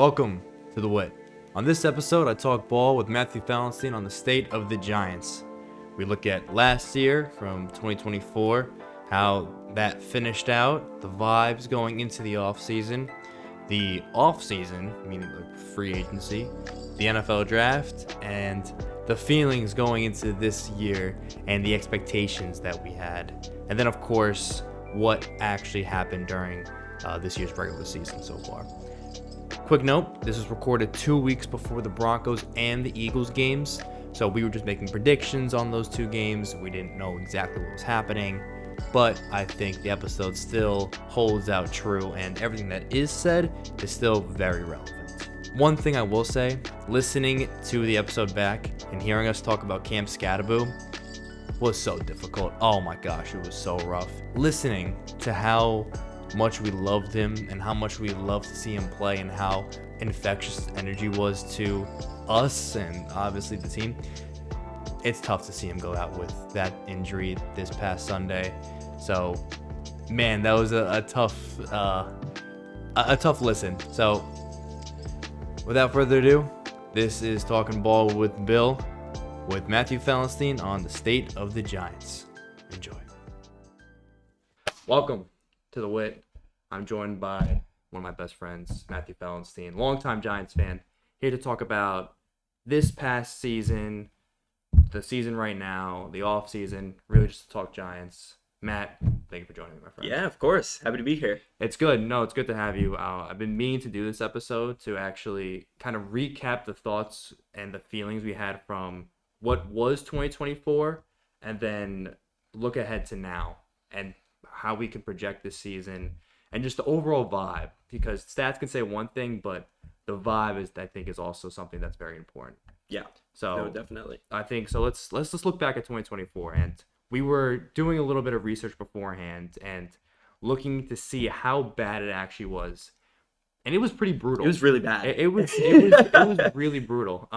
Welcome to The Wit. On this episode, I talk ball with Matthew Felenstein on the state of the Giants. We look at last year from 2024, how that finished out, the vibes going into the offseason, meaning the free agency, the NFL draft, and the feelings going into this year and the expectations that we had. And then, of course, what actually happened during this year's regular season so far. Quick note, this was recorded 2 weeks before the Broncos and the Eagles games, so we were just making predictions on those two games. We didn't know exactly what was happening, but I think the episode still holds out true, and everything that is said is still very relevant. One thing I will say, listening to the episode back and hearing us talk about Cam Scatterbo was so difficult. Oh my gosh, it was so rough. Listening to how much we loved him and how much we loved to see him play and how infectious energy was to us and obviously the team. It's tough to see him go out with that injury this past Sunday. So, man, that was a tough listen. So, without further ado, this is Talking Ball with Bill with Matthew Felenstein on the state of the Giants. Enjoy. Welcome to The Wit. I'm joined by one of my best friends, Matthew Felenstein, longtime Giants fan, here to talk about this past season, the season right now, the off season, really just to talk Giants. Matt, thank you for joining me, my friend. Yeah, of course. Happy to be here. It's good. No, it's good to have you. I've been meaning to do this episode to actually kind of recap the thoughts and the feelings we had from what was 2024 and then look ahead to now and how we can project this season and just the overall vibe, because stats can say one thing, but the vibe is, I think, is also something that's very important. Yeah. So no, definitely. I think so. Let's just look back at 2024, and we were doing a little bit of research beforehand and looking to see how bad it actually was, and it was pretty brutal. It was really bad. It was really brutal.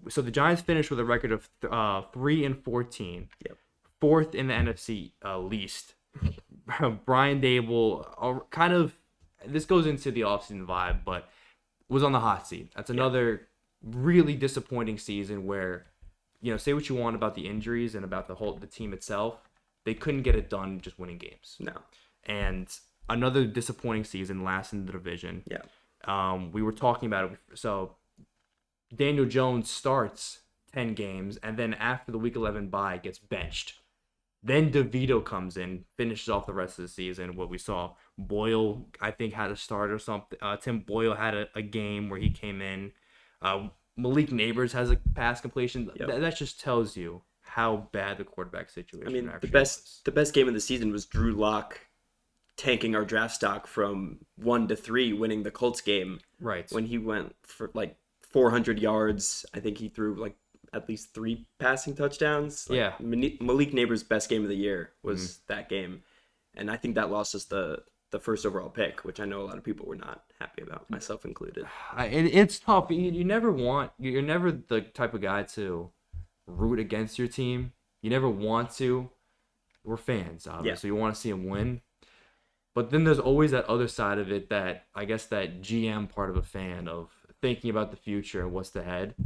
So the Giants finished with a record of 3-14. Yep. Fourth in the NFC least. Brian Dable, kind of, this goes into the offseason vibe, but was on the hot seat. That's another really disappointing season where, say what you want about the injuries and about the team itself, they couldn't get it done just winning games. No. And another disappointing season, last in the division. Yeah. We were talking about it. So Daniel Jones starts 10 games, and then after the Week 11 bye, gets benched. Then DeVito comes in, finishes off the rest of the season. What we saw, Boyle, I think, had a start or something. Tim Boyle had a game where he came in. Malik Neighbors has a pass completion. Yep. That just tells you how bad the quarterback situation actually was. The best game of the season was Drew Lock tanking our draft stock from 1 to 3, winning the Colts game. Right. When he went for 400 yards, I think he threw at least 3 passing touchdowns. Malik Neighbors' best game of the year was that game. And I think that lost us the first overall pick, which I know a lot of people were not happy about, myself included. It's tough. You're never the type of guy to root against your team. You never want to. We're fans, obviously. You want to see them win. But then there's always that other side of it, that I guess that GM part of a fan, of thinking about the future and what's ahead.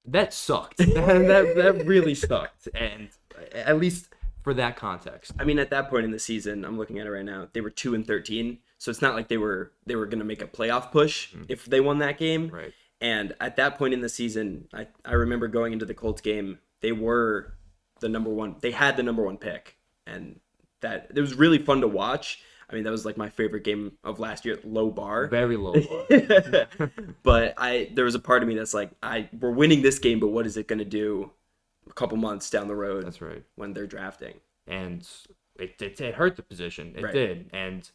That sucked. that really sucked. And at least for that context. I mean, at that point in the season, I'm looking at it right now, they were 2-13. So it's not like they were going to make a playoff push if they won that game. Right. And at that point in the season, I remember going into the Colts game, they were the number one. They had the number one pick. And that it was really fun to watch. I mean, that was my favorite game of last year. Low bar. Very low bar. But there was a part of me that's we're winning this game, but what is it going to do a couple months down the road? That's right. When they're drafting. And it hurt the position. It right. did. And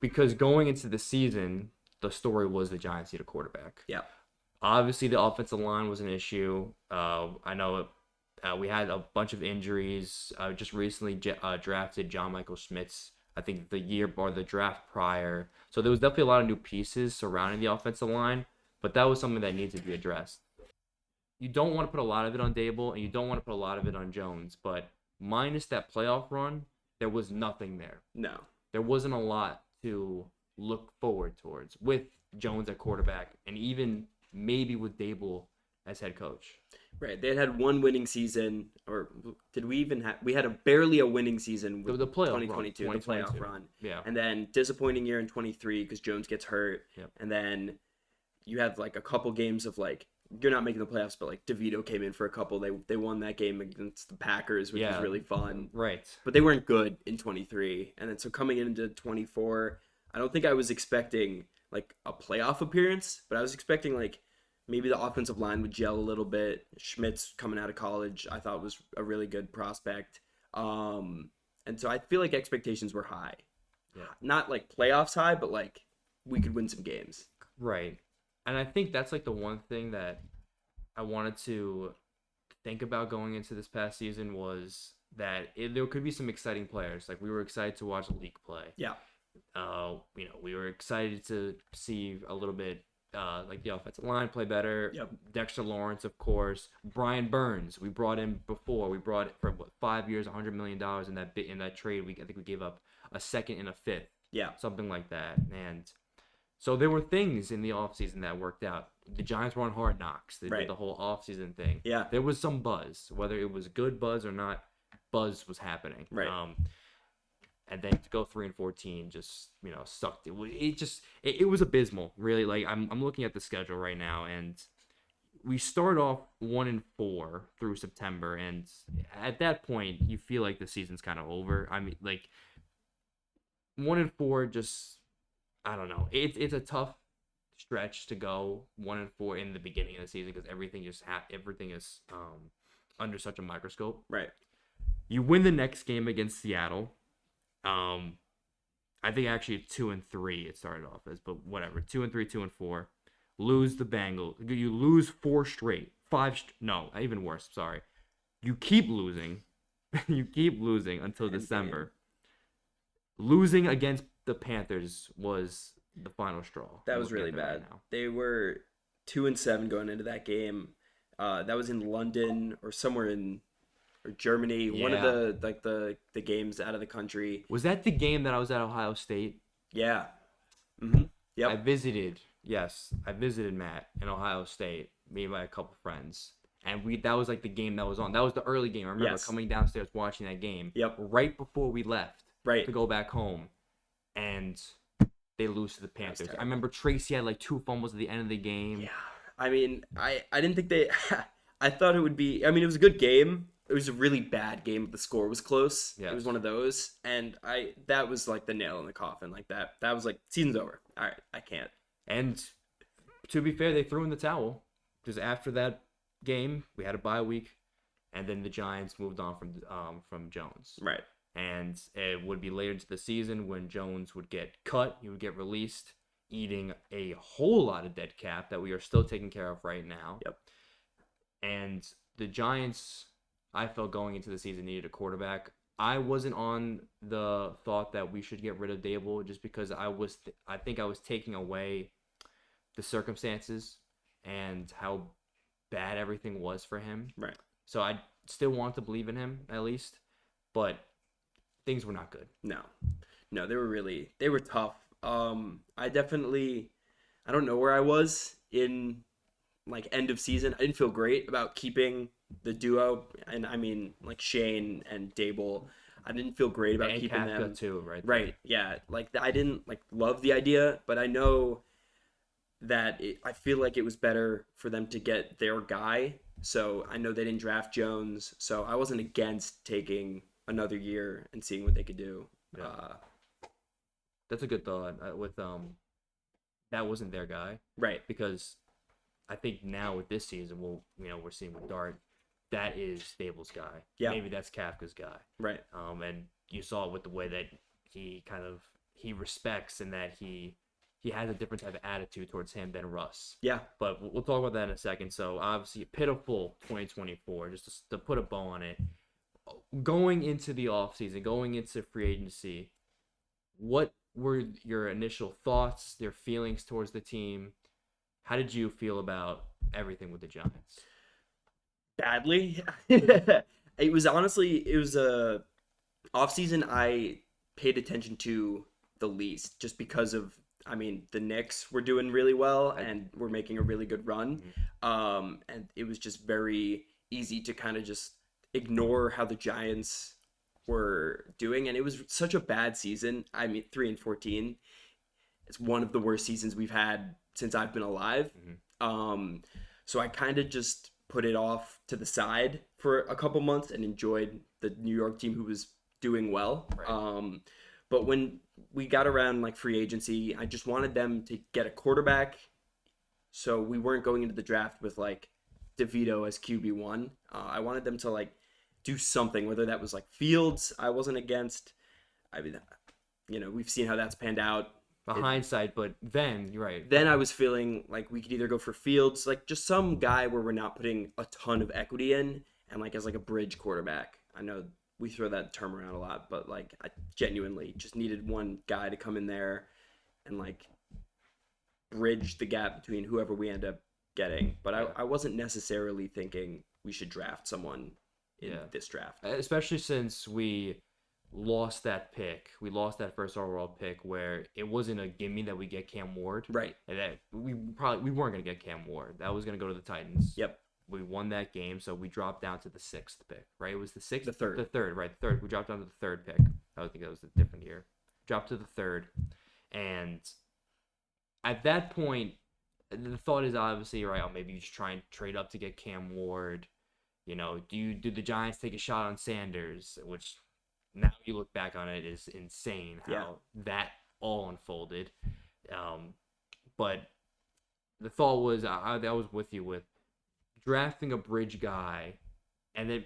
because going into the season, the story was the Giants need a quarterback. Yeah. Obviously, the offensive line was an issue. I know we had a bunch of injuries. Just recently drafted John Michael Schmitz, I think the year or the draft prior. So there was definitely a lot of new pieces surrounding the offensive line, but that was something that needs to be addressed. You don't want to put a lot of it on Dable, and you don't want to put a lot of it on Jones, but minus that playoff run, there was nothing there. No. There wasn't a lot to look forward towards with Jones at quarterback and even maybe with Dable as head coach? Right. They had one winning season, or did we even have? We had barely a winning season with the playoff 2022, run, the playoff run. Yeah. And then disappointing year in 23 because Jones gets hurt. Yep. And then you have like a couple games of like you're not making the playoffs, but like DeVito came in for a couple. They won that game against the Packers, which was really fun. Right. But they weren't good in 23. And then so coming into 24, I don't think I was expecting like a playoff appearance, but I was expecting like maybe the offensive line would gel a little bit. Schmidt's coming out of college, I thought was a really good prospect. And so I feel like expectations were high. Yeah. Not like playoffs high, but like we could win some games. Right. And I think that's like the one thing that I wanted to think about going into this past season was that there could be some exciting players. Like we were excited to watch Leak play. Yeah. We were excited to see a little bit like the offensive line play better. Yep. Dexter Lawrence, of course. Brian Burns, we brought in before. We brought it for 5 years, $100 million in that trade. I think we gave up a second and a fifth. Yeah. Something like that. And so there were things in the offseason that worked out. The Giants were on Hard Knocks. They did the whole offseason thing. Yeah. There was some buzz. Whether it was good buzz or not, buzz was happening. Right. And then to go 3-14 just, sucked. It was abysmal, really. Like I'm looking at the schedule right now, and we start off 1-4 through September, and at that point you feel like the season's kind of over. I mean, like 1-4, just I don't know. It's a tough stretch to go 1-4 in the beginning of the season because everything is under such a microscope. Right. You win the next game against Seattle. I think actually 2-3 it started off as, but whatever. 2-3, 2-4. Lose the Bengals. You lose 4 straight. Even worse. Sorry. You keep losing. You keep losing until December. Losing against the Panthers was the final straw. That was really bad. Right, they were 2-7 going into that game. That was in London or somewhere in Germany. Yeah. One of the games out of the country. Was that the game that I was at Ohio State? Yeah. Mm-hmm. Yep. I visited Matt in Ohio State, me and my couple friends. And that was like the game that was on. That was the early game. I remember coming downstairs watching that game. Yep. Right before we left. Right. To go back home. And they lose to the Panthers. I remember Tracy had like 2 fumbles at the end of the game. Yeah. I mean, I didn't think they I thought it would be it was a good game. It was a really bad game. The score was close. Yes. It was one of those. And that was like the nail in the coffin. Like that was like season's over. All right, I can't. And to be fair, they threw in the towel because after that game, we had a bye week, and then the Giants moved on from Jones. Right. And it would be later into the season when Jones would get cut, he would get released, eating a whole lot of dead cap that we are still taking care of right now. Yep. And the Giants, I felt going into the season, needed a quarterback. I wasn't on the thought that we should get rid of Dable just because I think I was taking away the circumstances and how bad everything was for him. Right. So I still want to believe in him at least, but things were not good. No, they were tough. I don't know where I was in like end of season. I didn't feel great about keeping the duo, and I mean like Shane and Dable. I didn't feel great about keeping Kafka them too, right? Right, yeah. Like I didn't like love the idea, but I know that I feel like it was better for them to get their guy. So I know they didn't draft Jones, so I wasn't against taking another year and seeing what they could do. Yeah. That's a good thought. With that wasn't their guy, right? Because I think now with this season, we're seeing with Dart, that is Dable's guy. Yeah, maybe that's Kafka's guy, right? And you saw it with the way that he respects and that he has a different type of attitude towards him than Russ. Yeah, but we'll talk about that in a second. So obviously, a pitiful 2024. Just to put a bow on it. Going into the offseason, going into free agency, what were your initial thoughts, your feelings towards the team? How did you feel about everything with the Giants? Badly. It was a offseason I paid attention to the least, just because of I mean, the Knicks were doing really well and were making a really good run. And it was just very easy to kind of just ignore how the Giants were doing. And it was such a bad season. I mean, 3-14. It's one of the worst seasons we've had since I've been alive. So I kind of just put it off to the side for a couple months and enjoyed the New York team who was doing well. Right. But when we got around like free agency, I just wanted them to get a quarterback. So we weren't going into the draft with like DeVito as QB1. I wanted them to like do something, whether that was like Fields. I wasn't against. I mean, we've seen how that's panned out. Hindsight, but then you're right. Then I was feeling like we could either go for Fields, like just some guy where we're not putting a ton of equity in, and like as like a bridge quarterback. I know we throw that term around a lot, but like I genuinely just needed one guy to come in there and like bridge the gap between whoever we end up getting. But I wasn't necessarily thinking we should draft someone in this draft, especially since we lost that pick. We lost that first overall pick where it wasn't a gimme that we get Cam Ward. Right. And that we weren't going to get Cam Ward. That was going to go to the Titans. Yep. We won that game, so we dropped down to the 6th pick, right? It was the 6th? The 3rd. The 3rd, right. The 3rd. We dropped down to the 3rd pick. I think that was a different year. Dropped to the 3rd. And at that point, the thought is obviously, right, maybe you just try and trade up to get Cam Ward. Do the Giants take a shot on Sanders, which now you look back on it is insane how that all unfolded. But the thought was, I was with you with drafting a bridge guy and then,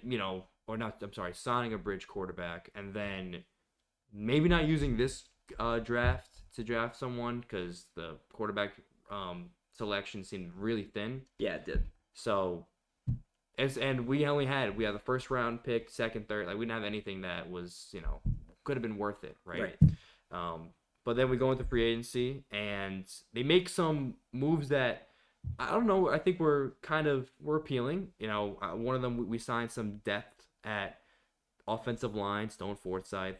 signing a bridge quarterback and then maybe not using this draft to draft someone because the quarterback selection seemed really thin. Yeah, it did. So, and we had the first round pick, second, third. Like we didn't have anything that was, could have been worth it, right? But then we go into free agency and they make some moves that I don't know. I think we're appealing. One of them we signed some depth at offensive line, Stone Forsythe.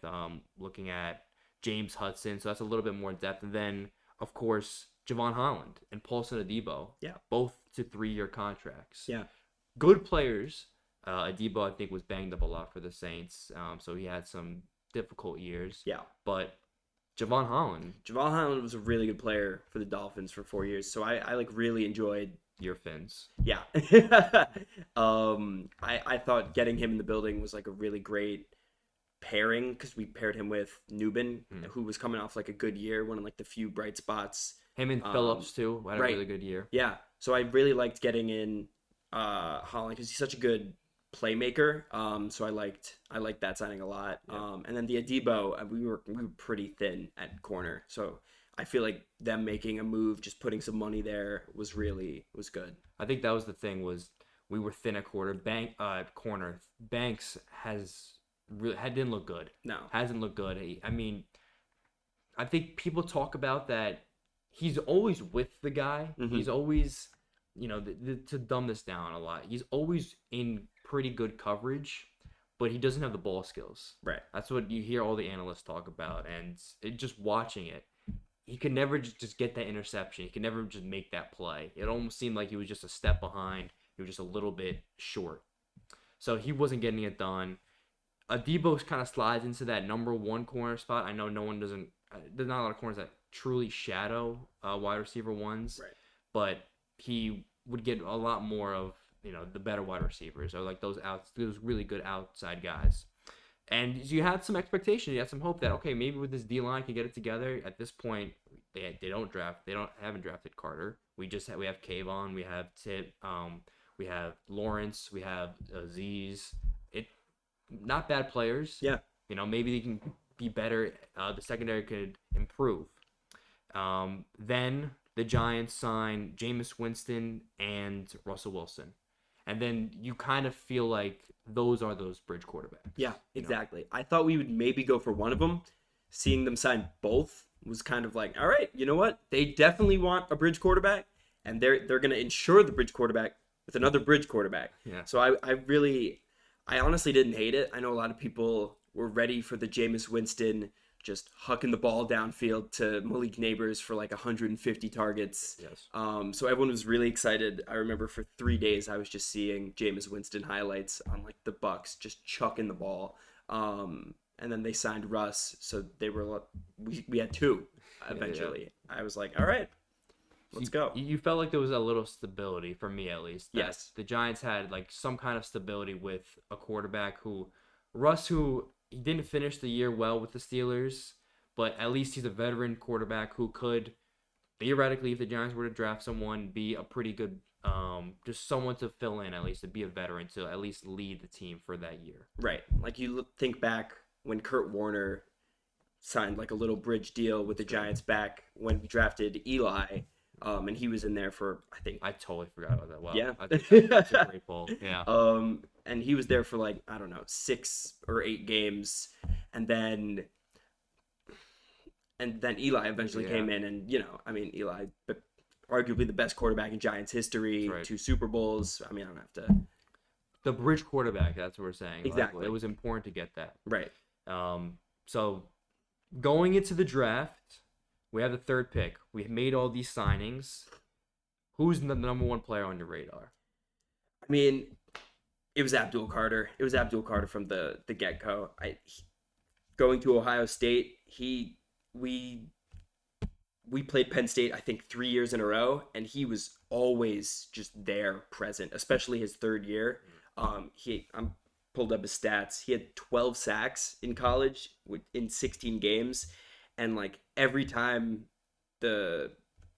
Looking at James Hudson, so that's a little bit more depth. And then of course Javon Holland and Paulson Adebo. Yeah, both to 3-year contracts. Yeah, good players. Adebo I think was banged up a lot for the Saints, so he had some difficult years. Yeah, but Javon Holland was a really good player for the Dolphins for 4 years. So I like really enjoyed your Fins. Yeah. I thought getting him in the building was like a really great pairing because we paired him with Newbin, who was coming off like a good year, one of like the few bright spots. Him and Phillips too had a really good year. Yeah. So I really liked getting in Holland because he's such a good playmaker. So I liked that signing a lot. Yeah. And then the Adebo, we were pretty thin at corner. So I feel like them making a move, just putting some money there was good. I think that was the thing was we were thin at corner. Banks didn't look good. No. Hasn't looked good. I mean, I think people talk about that he's always with the guy. Mm-hmm. He's always, to dumb this down a lot, he's always in pretty good coverage, but he doesn't have the ball skills. Right. That's what you hear all the analysts talk about. And just watching it, he could never just get that interception. He could never just make that play. It almost seemed like he was just a step behind. He was just a little bit short. So he wasn't getting it done. Adebo kind of slides into that number one corner spot. I know there's not a lot of corners that truly shadow wide receiver ones. Right. But he would get a lot more of, the better wide receivers or like those really good outside guys. And you had some expectation, you had some hope that, okay, maybe with this D-line can get it together. At this point, they haven't drafted Carter. We have Kayvon, we have Tip, we have Lawrence, we have Aziz. Not bad players. Yeah. Maybe they can be better. The secondary could improve. Then the Giants sign Jameis Winston and Russell Wilson. And then you kind of feel like those are those bridge quarterbacks. Yeah, exactly. I thought we would maybe go for one of them. Seeing them sign both was kind of like, all right, you know what? They definitely want a bridge quarterback, and they're going to insure the bridge quarterback with another bridge quarterback. Yeah. So I honestly didn't hate it. I know a lot of people were ready for the Jameis Winston just hucking the ball downfield to Malik Neighbors for like 150 targets. Yes. So everyone was really excited. I remember for 3 days I was just seeing Jameis Winston highlights on like the Bucks just chucking the ball. And then they signed Russ, so they were we had two eventually. Yeah. I was like, all right, let's go. You felt like there was a little stability, for me at least. Yes. The Giants had like some kind of stability with a quarterback Russ, who he didn't finish the year well with the Steelers, but at least he's a veteran quarterback who could theoretically, if the Giants were to draft someone, be a pretty good, just someone to fill in at least, to be a veteran, to at least lead the team for that year. Right. Like you think back when Kurt Warner signed like a little bridge deal with the Giants back when we drafted Eli, and he was in there for, I think. I totally forgot about that. Wow. Yeah. That's a great pull. Yeah. And he was there for like, I don't know, 6 or 8 games. And then Eli eventually came in, and, I mean, Eli, but arguably the best quarterback in Giants history, right. 2 Super Bowls. I mean, I don't have to. The bridge quarterback, that's what we're saying. Exactly. Like, it was important to get that. Right. So going into the draft, we have the 3rd pick. We've made all these signings. Who's the number 1 player on your radar? I mean, it was Abdul Carter. It was Abdul Carter from the get-go. Going to Ohio State, we played Penn State, I think, 3 years in a row, and he was always just there, present, especially his 3rd year. I'm pulled up his stats. He had 12 sacks in college in 16 games, and like every time the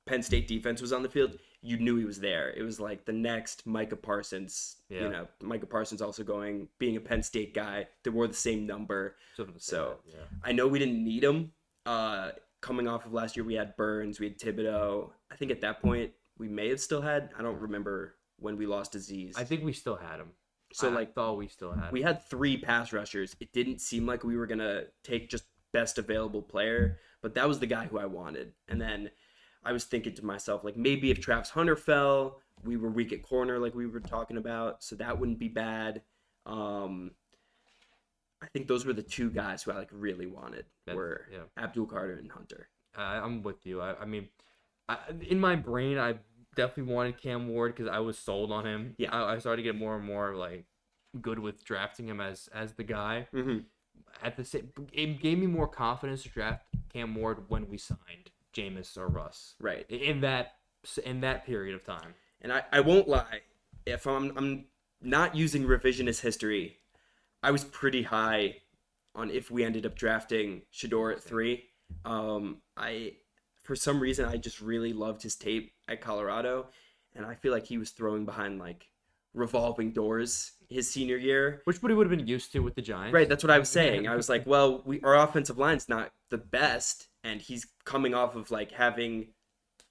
Penn State defense was on the field, you knew he was there. It was like the next Micah Parsons. Yeah. Micah Parsons also being a Penn State guy. They wore the same number. So yeah. I know we didn't need him. Coming off of last year, we had Burns, we had Thibodeau. I think at that point we may have still had. I don't remember when we lost Aziz. I think we still had him. So I thought we still had him. We had 3 pass rushers. It didn't seem like we were gonna take just best available player, but that was the guy who I wanted. And then I was thinking to myself, like, maybe if Travis Hunter fell, we were weak at corner, like we were talking about, so that wouldn't be bad. I think those were the 2 guys who I like really wanted, were Abdul Carter and Hunter. I'm with you. I mean, in my brain, I definitely wanted Cam Ward because I was sold on him. Yeah, I started to get more and more like good with drafting him as the guy. Mm-hmm. At the same, it gave me more confidence to draft Cam Ward when we signed Jameis or Russ. Right. In that period of time. And I won't lie, if I'm not using revisionist history, I was pretty high on if we ended up drafting Shedeur at 3. For some reason, I just really loved his tape at Colorado, and I feel like he was throwing behind like revolving doors his senior year, which would he would have been used to with the Giants. Right, that's what I was saying. I was like, well, our offensive line's not the best, and he's coming off of like having,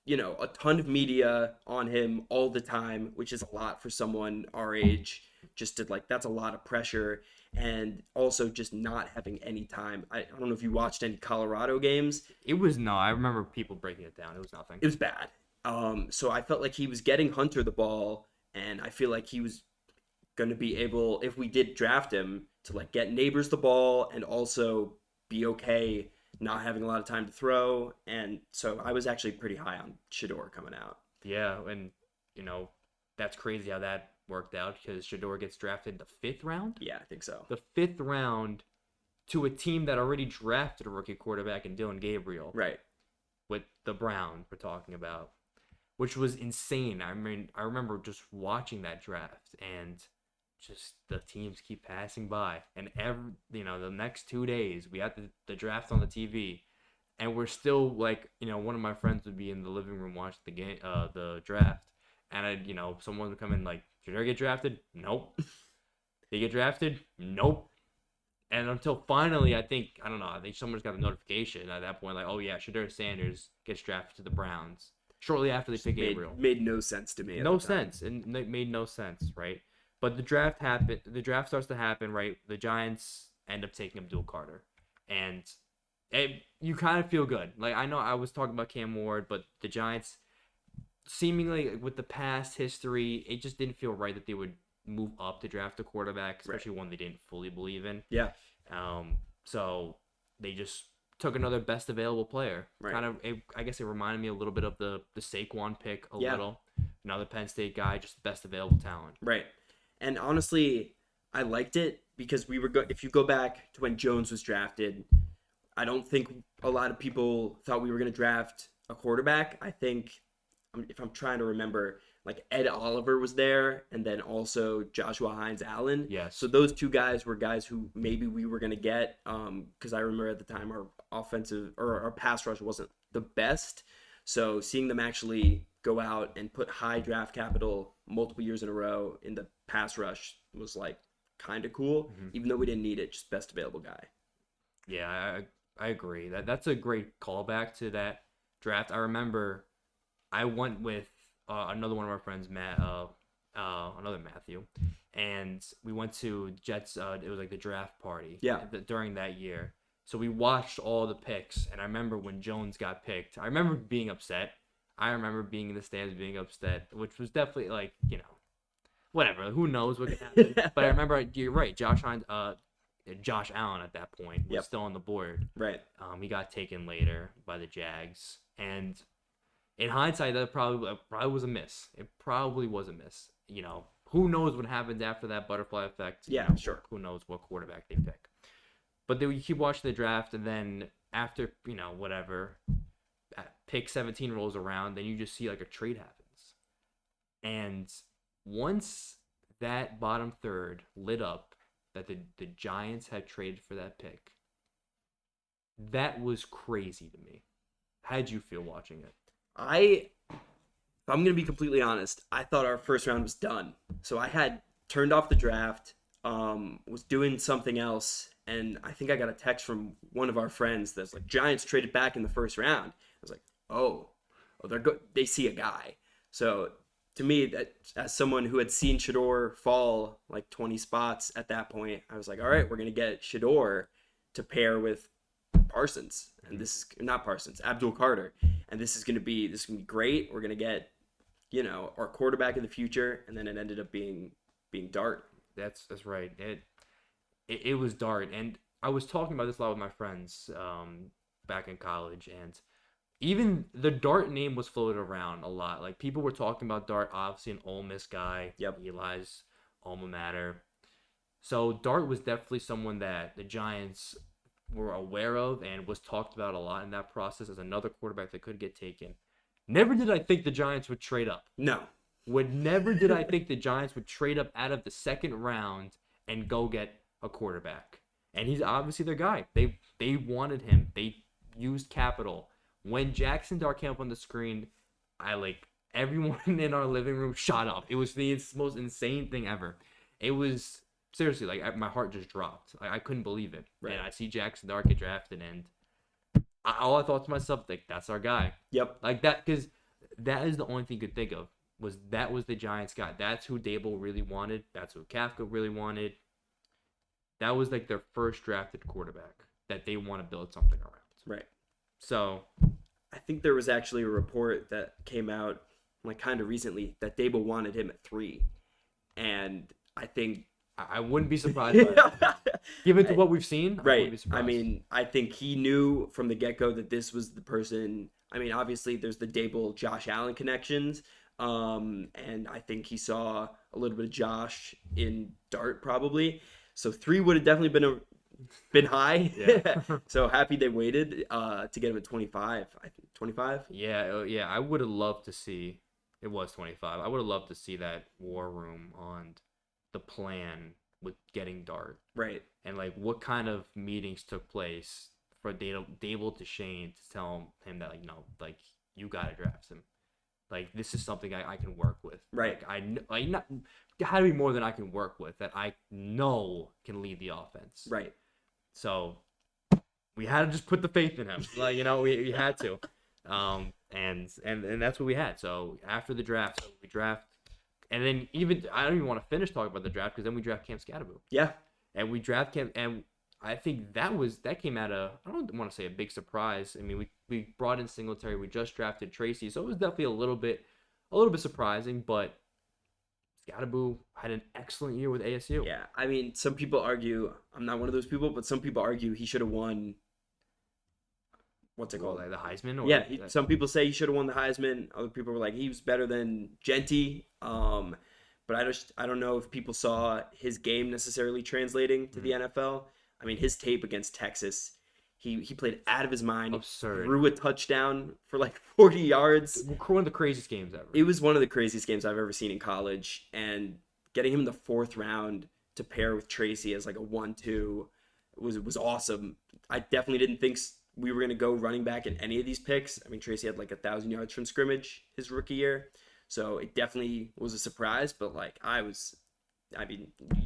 a ton of media on him all the time, which is a lot for someone our age. Just to like, that's a lot of pressure, and also just not having any time. I don't know if you watched any Colorado games. It was no. I remember people breaking it down. It was nothing. It was bad. So I felt like he was getting Hunter the ball, and I feel like he was going to be able, if we did draft him, to like get Neighbors the ball and also be okay not having a lot of time to throw. And so I was actually pretty high on Shedeur coming out. Yeah, and that's crazy how that worked out because Shedeur gets drafted the 5th round. Yeah, I think so. The 5th round to a team that already drafted a rookie quarterback in Dylan Gabriel. Right. With the Browns we're talking about, which was insane. I mean, I remember just watching that draft and just the teams keep passing by, and the next 2 days we had the draft on the TV, and we're still like, one of my friends would be in the living room watching the game, the draft, and someone would come in like, did they get drafted? Nope. They get drafted? Nope. And until finally, I think someone's got a notification at that point, like, oh yeah, Shedeur Sanders gets drafted to the Browns shortly after they pick Gabriel. Made no sense to me. No sense, and it made no sense, right? But the draft happened. The draft starts to happen, right? The Giants end up taking Abdul Carter, and you kind of feel good. Like, I know I was talking about Cam Ward, but the Giants, seemingly with the past history, it just didn't feel right that they would move up to draft a quarterback, especially one they didn't fully believe in. Yeah. So they just took another best available player. Right. I guess it reminded me a little bit of the Saquon pick a little. Another Penn State guy, just best available talent. Right. And honestly, I liked it because if you go back to when Jones was drafted, I don't think a lot of people thought we were going to draft a quarterback. I think, if I'm trying to remember, like Ed Oliver was there, and then also Joshua Hines-Allen. Yes. So those two guys were guys who maybe we were going to get, because I remember at the time our offensive or our pass rush wasn't the best. So seeing them actually go out and put high draft capital multiple years in a row in the pass rush was like kind of cool, even though we didn't need it, just best available guy. Yeah, I agree. That's a great callback to that draft. I remember I went with another one of our friends, Matt, another Matthew, and we went to Jets. It was like the draft party. During that year, so we watched all the picks, and I remember when Jones got picked. I remember being upset. I remember being in the stands, being upset, which was definitely like, whatever. Who knows what could happen? But I remember you're right. Josh Allen at that point was still on the board. Right. He got taken later by the Jags, and in hindsight, that probably was a miss. It probably was a miss. Who knows what happens after that butterfly effect? Yeah, sure. Who knows what quarterback they pick? But then you keep watching the draft, and then after whatever, pick 17 rolls around, then you just see like a trade happens, and once that bottom third lit up, that the Giants had traded for that pick, that was crazy to me. How'd you feel watching it? If I'm going to be completely honest, I thought our first round was done. So I had turned off the draft, was doing something else, and I think I got a text from one of our friends that's like, Giants traded back in the first round. I was like, oh, they see a guy. So to me, that as someone who had seen Shador fall like 20 spots at that point, I was like, all right, we're going to get Shador to pair with Parsons, and this is not Parsons, Abdul Carter, and this is gonna be great. We're gonna get, our quarterback of the future, and then it ended up being Dart. That's right. It was Dart, and I was talking about this a lot with my friends back in college, and even the Dart name was floated around a lot. Like people were talking about Dart, obviously an Ole Miss guy. Yep. Eli's alma mater. So Dart was definitely someone that the Giants were aware of and was talked about a lot in that process as another quarterback that could get taken. Never did I think the Giants would trade up. No. Never did I think the Giants would trade up out of the second round and go get a quarterback. And he's obviously their guy. They wanted him. They used capital. When Jackson Dart came up on the screen, everyone in our living room shot up. It was the most insane thing ever. It was seriously, my heart just dropped. I couldn't believe it. Right. And I see Jackson Dart get drafted, and all I thought to myself, that's our guy. Yep. Like that, because that is the only thing you could think of, was the Giants guy. That's who Dable really wanted. That's who Kafka really wanted. That was their first drafted quarterback that they want to build something around. Right. So I think there was actually a report that came out kind of recently that Dable wanted him at 3. And I think I wouldn't be surprised by that. Given to what we've seen, right. I mean, I think he knew from the get-go that this was the person. I mean, obviously, there's the Dable Josh Allen connections, and I think he saw a little bit of Josh in Dart probably. So 3 would have definitely been high. Yeah. So happy they waited to get him at 25. I think 25. Yeah. I would have loved to see. It was 25. I would have loved to see that war room on the plan with getting Dart. Right. And what kind of meetings took place for Dable to Shane to tell him that no, you gotta draft him. This is something I can work with. Right. Not had to be more than I can work with, that I know can lead the offense. Right. So we had to just put the faith in him. We had to. And that's what we had. So after the draft, we draft. And then I don't even want to finish talking about the draft, because then we draft Cam Scatterbo. Yeah. And we draft Cam, and I think that came out of, I don't want to say a big surprise. I mean, we brought in Singletary, we just drafted Tracy, so it was definitely a little bit surprising, but Scatterbo had an excellent year with ASU. Yeah. I mean, some people argue, I'm not one of those people, but some people argue he should have won what's it called? Like the Heisman? Or yeah, some people say he should have won the Heisman. Other people were like he was better than Genty. But I don't know if people saw his game necessarily translating to the NFL. I mean, his tape against Texas, he played out of his mind. Absurd. Threw a touchdown for like 40 yards. One of the craziest games ever. It was one of the craziest games I've ever seen in college. And getting him in the 4th round to pair with Tracy as like a 1-2 was awesome. I definitely didn't think we were going to go running back in any of these picks. I mean, Tracy had like 1,000 yards from scrimmage his rookie year. So it definitely was a surprise, but like you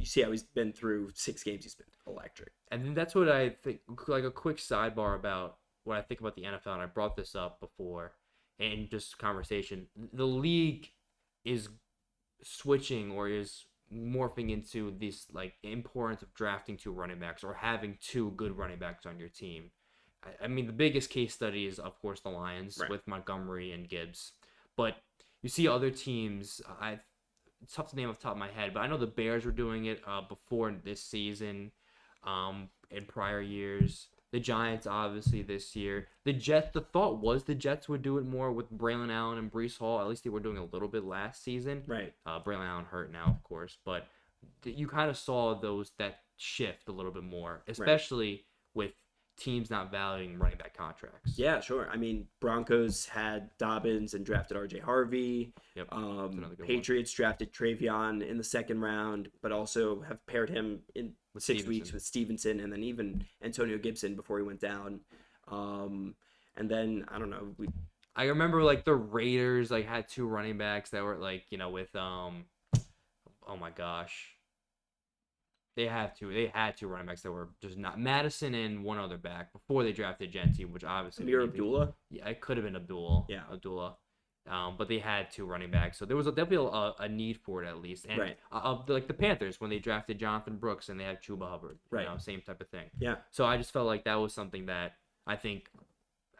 see how he's been through 6 games. He's been electric. And then that's what I think, like a quick sidebar about what I think about the NFL. And I brought this up before in just conversation. The league is switching or is morphing into this like importance of drafting 2 running backs or having 2 good running backs on your team. I mean, the biggest case study is, of course, the Lions with Montgomery and Gibbs. But you see other teams, it's tough to name off the top of my head, but I know the Bears were doing it before this season, in prior years. The Giants, obviously, this year. The Jets, the thought was the Jets would do it more with Braylon Allen and Breece Hall. At least they were doing a little bit last season. Right. Braylon Allen hurt now, of course. But you kind of saw that shift a little bit more, especially with teams not valuing running back contracts. Yeah, sure. I mean, Broncos had Dobbins and drafted R.J. Harvey. Yep. Patriots drafted Travion in the 2nd round, but also have paired him in 6 weeks with Stevenson and then even Antonio Gibson before he went down. And then, I don't know. I remember, like, the Raiders, like, had 2 running backs that were, like, with, oh, my gosh. They had 2 running backs that were just not Madison and one other back before they drafted Genty, which obviously Amir Abdullah. Yeah, it could have been Abdullah. Yeah, Abdullah. But they had 2 running backs, so there was definitely a need for it at least. And like the Panthers when they drafted Jonathan Brooks and they had Chuba Hubbard, same type of thing. Yeah. So I just felt like that was something that I think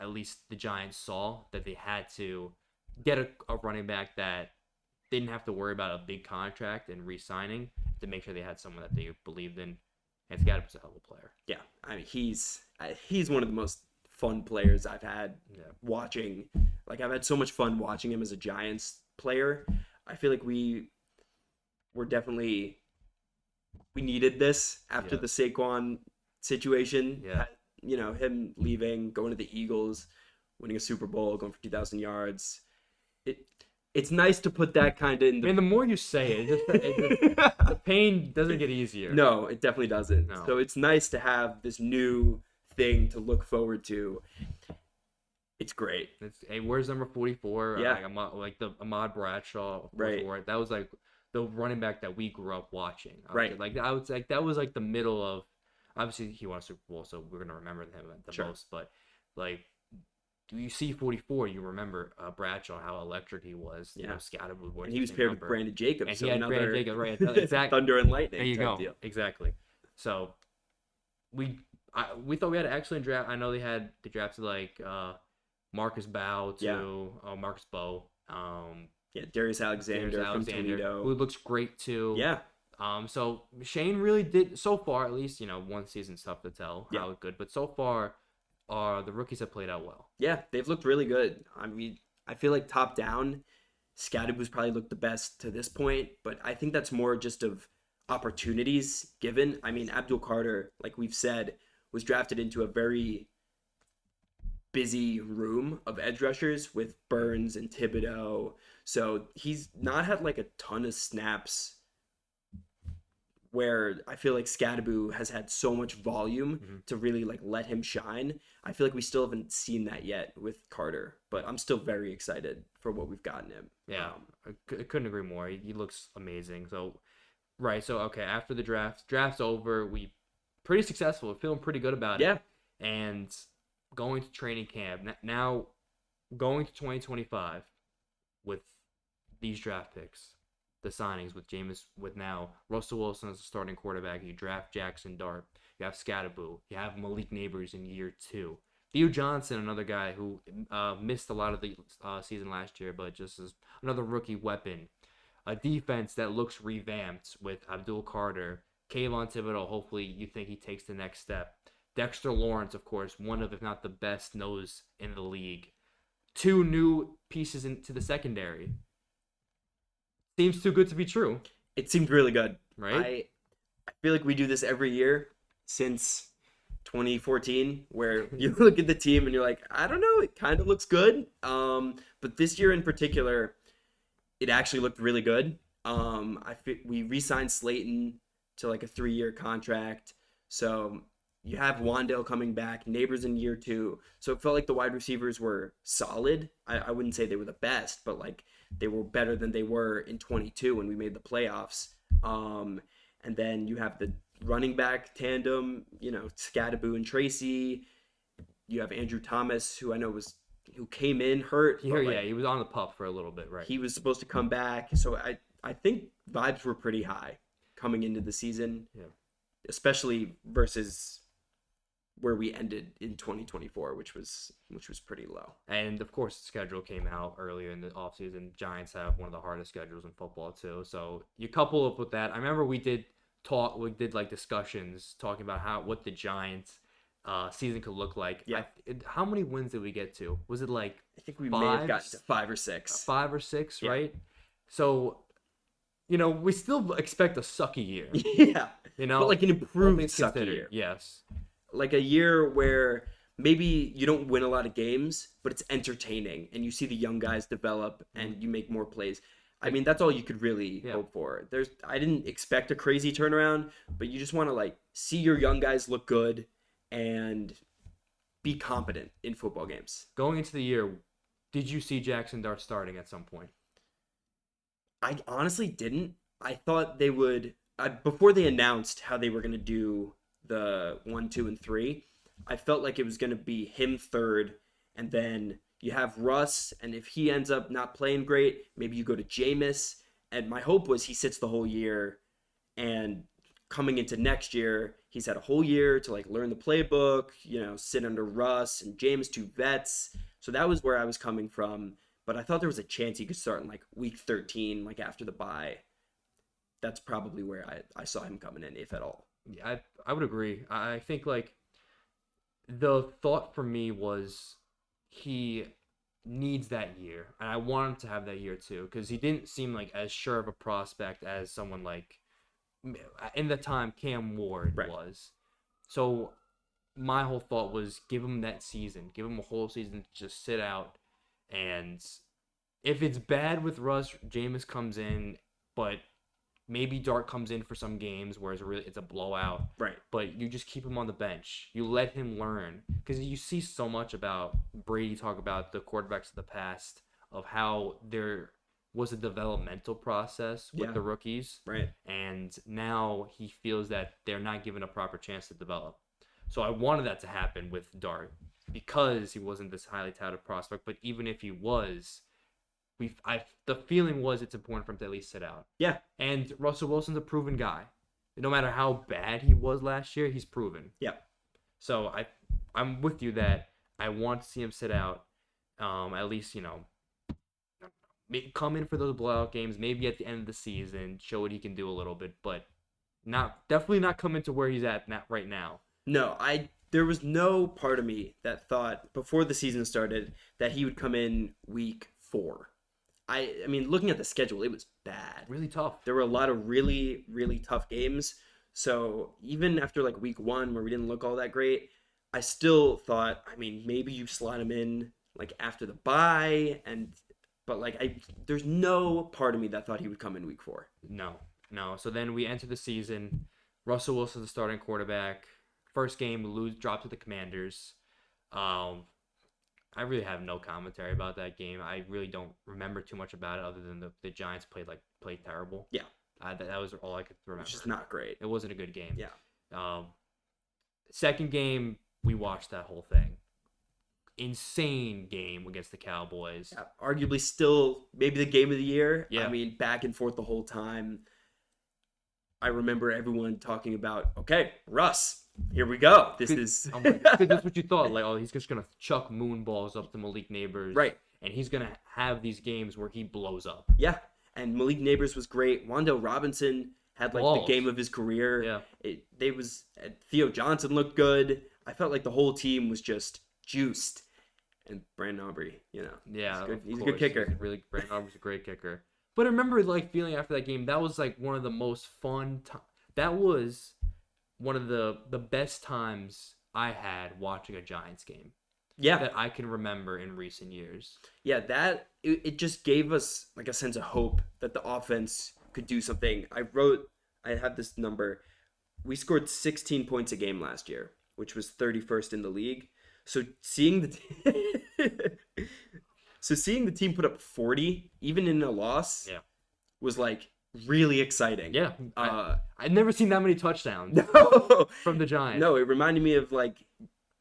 at least the Giants saw that they had to get a running back that didn't have to worry about a big contract and re-signing to make sure they had someone that they believed in. And Scott was a hell of a player. Yeah, I mean he's one of the most fun players I've had watching. Like I've had so much fun watching him as a Giants player. I feel like we needed this after the Saquon situation. Yeah. Him leaving, going to the Eagles, winning a Super Bowl, going for 2,000 yards. It's nice to put that kind of in the... I mean, the more you say it, the pain doesn't get easier. No, it definitely doesn't. No. So it's nice to have this new thing to look forward to. It's great. Hey, where's number 44? Yeah. Like the Ahmad Bradshaw. Right. That was like the running back that we grew up watching. Right. Like I would say that was like the middle of... Obviously, he won a Super Bowl, so we're going to remember him the most. But, like... You see 44, you remember Bradshaw, how electric he was. Yeah. Scatterwood. And he was paired with Brandon Jacobs. And he had Brandon Jacobs, right. Exactly. Thunder and lightning. There you go. Deal. Exactly. So, we thought we had an excellent draft. I know they drafted, like, Marcus Bow to Marcus Bow. Darius Alexander from Toledo. Who looks great, too. Yeah. So, Shane really did, so far, at least, one season's tough to tell how good. But so far... the rookies have played out well. Yeah, they've looked really good. I mean, I feel like top down, Scatterboot's probably looked the best to this point, but I think that's more just of opportunities given. I mean, Abdul Carter, like we've said, was drafted into a very busy room of edge rushers with Burns and Thibodeau. So he's not had like a ton of snaps where I feel like Scatterboo has had so much volume to really like let him shine. I feel like we still haven't seen that yet with Carter, but I'm still very excited for what we've gotten him. Yeah, I couldn't agree more. He looks amazing. So, okay, after the draft's over, we pretty successful. We're feeling pretty good about it. Yeah. And going to training camp, now going to 2025 with these draft picks. The signings with now Russell Wilson as a starting quarterback. You draft Jackson Dart. You have Scatterboo. You have Malik Neighbors in year 2. Theo Johnson, another guy who missed a lot of the season last year, but just as another rookie weapon. A defense that looks revamped with Abdul Carter, Kayvon Thibodeau. Hopefully, you think he takes the next step. Dexter Lawrence, of course, one of, if not the best nose in the league. 2 new pieces into the secondary. Seems too good to be true. It seemed really good. Right? I feel like we do this every year since 2014, where you look at the team and you're like, I don't know, it kind of looks good. But this year in particular, it actually looked really good. We re-signed Slayton to like a 3-year contract. So you have Wandale coming back, Neighbors in year 2. So it felt like the wide receivers were solid. I wouldn't say they were the best, but like they were better than they were in 22 when we made the playoffs. And then you have the running back tandem, Scadaboo and Tracy. You have Andrew Thomas, who I know who came in hurt. He was on the pup for a little bit, right? He was supposed to come back. So I think vibes were pretty high coming into the season, especially versus where we ended in 2024, which was pretty low. And of course, the schedule came out earlier in the offseason. Giants have one of the hardest schedules in football too. So you couple up with that. I remember we did like discussions talking about what the Giants season could look like. Yeah. How many wins did we get to? Was it like I think we may have gotten to 5 or 6. 5 or 6, right? So, we still expect a sucky year. Yeah. But like an improved sucky year. Yes. Like a year where maybe you don't win a lot of games, but it's entertaining and you see the young guys develop and you make more plays. I mean, that's all you could really hope for. I didn't expect a crazy turnaround, but you just want to like see your young guys look good and be competent in football games. Going into the year, did you see Jackson Dart starting at some point? I honestly didn't. I thought they would, before they announced how they were going to do the 1, 2, and 3, I felt like it was going to be him third, and then you have Russ, and if he ends up not playing great, maybe you go to Jameis. And my hope was he sits the whole year, and coming into next year, he's had a whole year to like learn the playbook, sit under Russ and Jameis, 2 vets. So that was where I was coming from. But I thought there was a chance he could start in like week 13, like after the bye. That's probably where I saw him coming in, if at all. Yeah, I would agree. I think like the thought for me was he needs that year, and I want him to have that year too, because he didn't seem like as sure of a prospect as someone like in the time Cam Ward was. So my whole thought was give him that season, give him a whole season to just sit out, and if it's bad with Russ, Jameis comes in, but maybe Dart comes in for some games where it's a blowout. Right. But you just keep him on the bench. You let him learn. Because you see so much about Brady talk about the quarterbacks of the past, of how there was a developmental process with the rookies. Right. And now he feels that they're not given a proper chance to develop. So I wanted that to happen with Dart because he wasn't this highly touted prospect. But even if he was, the feeling was it's important for him to at least sit out. Yeah. And Russell Wilson's a proven guy. No matter how bad he was last year, he's proven. Yeah. So I'm with you that I want to see him sit out. At least, come in for those blowout games, maybe at the end of the season, show what he can do a little bit, but definitely not come into where he's at right now. No, there was no part of me that thought before the season started that he would come in week 4. I mean, looking at the schedule, it was bad. Really tough. There were a lot of really, really tough games. So even after like week 1 where we didn't look all that great, I still thought, I mean, maybe you slot him in like after the bye, but like there's no part of me that thought he would come in week 4. No. So then we enter the season. Russell Wilson's the starting quarterback. First game, we drop to the Commanders. I really have no commentary about that game. I really don't remember too much about it other than the Giants played terrible. Yeah. That was all I could remember. Which is not great. It wasn't a good game. Yeah. Second game, we watched that whole thing. Insane game against the Cowboys. Yeah, arguably still maybe the game of the year. Yeah. I mean, back and forth the whole time. I remember everyone talking about, okay, Russ, here we go. That's what you thought. Like, he's just going to chuck moon balls up to Malik Neighbors. Right. And he's going to have these games where he blows up. Yeah. And Malik Neighbors was great. Wandale Robinson had the game of his career. Yeah. Theo Johnson looked good. I felt like the whole team was just juiced. And Brandon Aubrey, Yeah, he's a good kicker. Brandon Aubrey's a great kicker. But I remember like feeling after that game, that was like one of the most fun that was one of the best times I had watching a Giants game. Yeah. That I can remember in recent years. Yeah, it just gave us like a sense of hope that the offense could do something. I have this number. We scored 16 points a game last year, which was 31st in the league. So seeing the team put up 40 even in a loss was like really exciting. Yeah. I'd never seen that many touchdowns from the Giants. No, it reminded me of like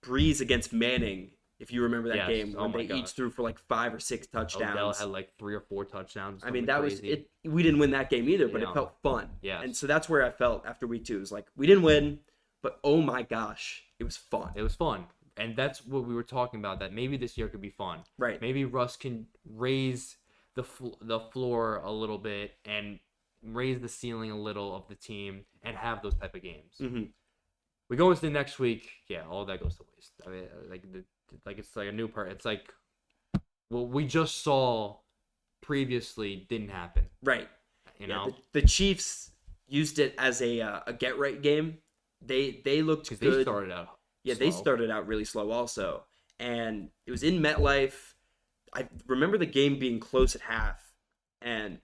Breeze against Manning. If you remember that game when they each threw for like 5 or 6 touchdowns. Odell had like 3 or 4 touchdowns. I mean, that was it. We didn't win that game either, but it felt fun. Yeah. And so that's where I felt after week 2. It was like, we didn't win, but oh my gosh, it was fun. It was fun. And that's what we were talking about, that maybe this year could be fun. Right. Maybe Russ can raise the floor a little bit and raise the ceiling a little of the team and have those type of games. Mm-hmm. We go into the next week, all that goes to waste. I mean, it's like a new part. It's like what we just saw previously didn't happen. Right. You know, the Chiefs used it as a get right game. They looked good. They started out. Yeah, slow. They started out really slow also, and it was in MetLife. I remember the game being close at half, and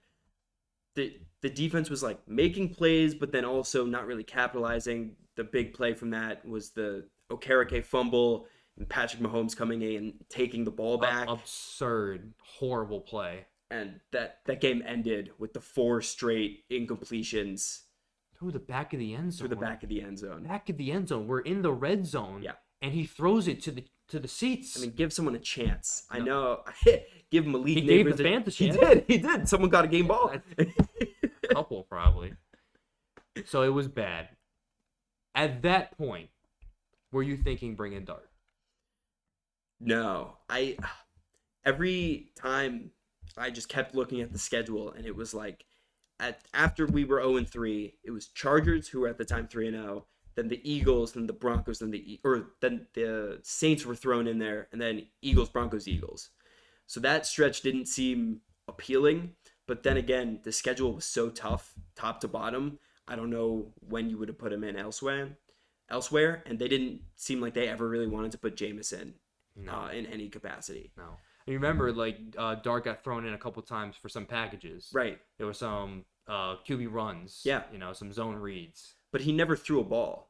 the defense was like making plays, but then also not really capitalizing. The big play from that was the Okereke fumble and Patrick Mahomes coming in and taking the ball back. Absurd, horrible play. And that game ended with the 4 straight incompletions. Through the back of the end zone. Back of the end zone. Back of the end zone. We're in the red zone. Yeah. And he throws it to the seats. I mean, give someone a chance. No. I know. Give Malik Neighbors. He gave the fans a chance. He did. Someone got a game ball. A couple, probably. So it was bad. At that point, were you thinking bring in Dart? No. Every time I just kept looking at the schedule, and it was like, after we were 0-3, it was Chargers, who were at the time 3-0, then the Eagles, then the Broncos, then the Saints were thrown in there, and then Eagles, Broncos, Eagles. So that stretch didn't seem appealing, but then again, the schedule was so tough, top to bottom. I don't know when you would have put him in elsewhere, and they didn't seem like they ever really wanted to put Jameis in any capacity. No. You remember, Dart got thrown in a couple times for some packages. Right. There were some QB runs. Yeah. Some zone reads. But he never threw a ball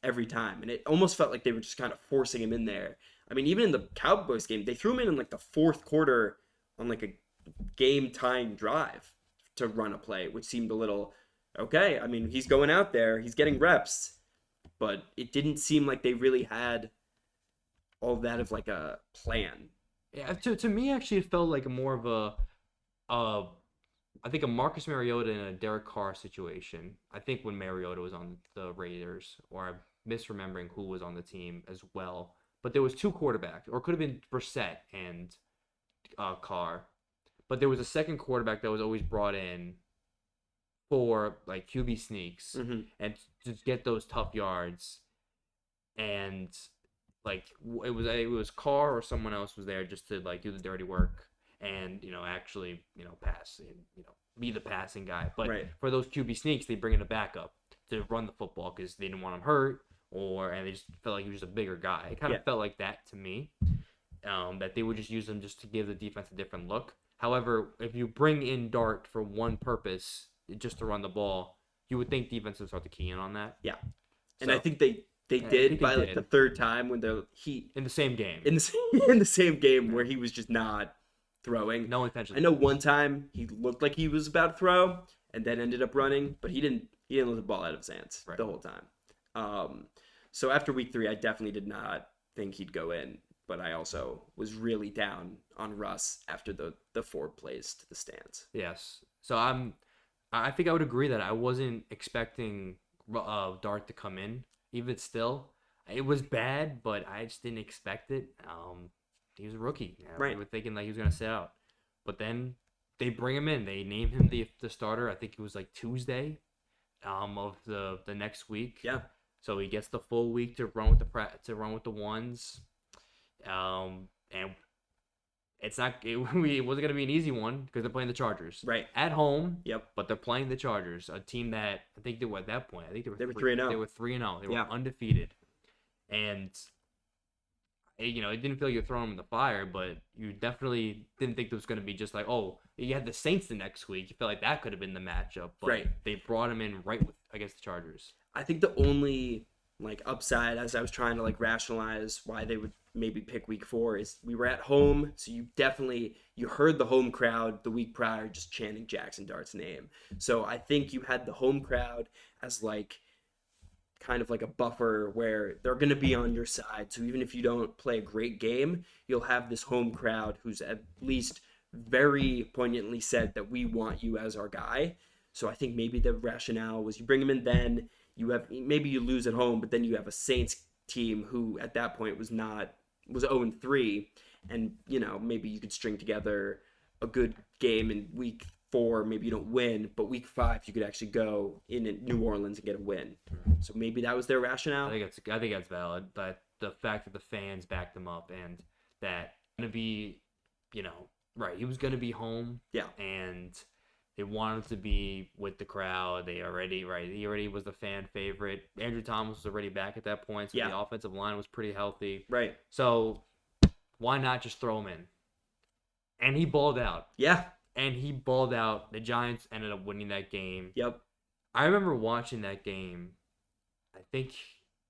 every time. And it almost felt like they were just kind of forcing him in there. I mean, even in the Cowboys game, they threw him in the 4th quarter on a game-tying drive to run a play, which seemed a little, okay. I mean, he's going out there. He's getting reps. But it didn't seem like they really had all that of a plan. Yeah, to me, actually, it felt like more of I think a Marcus Mariota and a Derek Carr situation. I think when Mariota was on the Raiders, or I'm misremembering who was on the team as well. But there was 2 quarterbacks, or it could have been Brissett and Carr. But there was a second quarterback that was always brought in for QB sneaks and to get those tough yards. And it was Carr or someone else was there just to do the dirty work and actually pass and be the passing guy. But for those QB sneaks, they bring in a backup to run the football because they didn't want him hurt and they just felt like he was a bigger guy. It kind of felt like that to me, that they would just use him just to give the defense a different look. However, if you bring in Dart for one purpose, just to run the ball, you would think defense would start to key in on that. Yeah, and I think they did by the 3rd time when in the same game in the same game where he was just not throwing. No intention. I know one time he looked like he was about to throw and then ended up running, but he didn't let the ball out of his hands the whole time. So after week 3, I definitely did not think he'd go in, but I also was really down on Russ after the 4 plays to the stands. Yes. So I think I would agree that I wasn't expecting Dart to come in. Even still, it was bad, but I just didn't expect it. He was a rookie. We were thinking he was going to sit out. But then they bring him in. They name him the starter. I think it was Tuesday of the next week. Yeah. So he gets the full week to run with the ones. And it wasn't gonna be an easy one because they're playing the Chargers at home. Yep. But they're playing the Chargers, a team that I think they were at that point. I think they were 3-0. They were 3-0. They were undefeated, and it didn't feel like you're throwing them in the fire, but you definitely didn't think it was going to be just like, oh, you had the Saints the next week. You felt like that could have been the matchup, but they brought him in against the Chargers. I think the only upside, as I was trying to rationalize why they would maybe pick week 4, is we were at home, so you heard the home crowd the week prior just chanting Jackson Dart's name. So I think you had the home crowd as kind of like a buffer where they're going to be on your side. So even if you don't play a great game, you'll have this home crowd who's at least very poignantly said that we want you as our guy. So I think maybe the rationale was you bring him in, then maybe you lose at home, but then you have a Saints team who at that point was 0-3, and maybe you could string together a good game in week 4. Maybe you don't win, but week 5 you could actually go in New Orleans and get a win. So maybe that was their rationale. I think that's valid, but the fact that the fans backed them up and that going to be, right, he was going to be home. Yeah. And they wanted him to be with the crowd. He already was the fan favorite. Andrew Thomas was already back at that point, so the offensive line was pretty healthy. Right. So why not just throw him in? And he balled out. Yeah. And he balled out. The Giants ended up winning that game. Yep. I remember watching that game. I think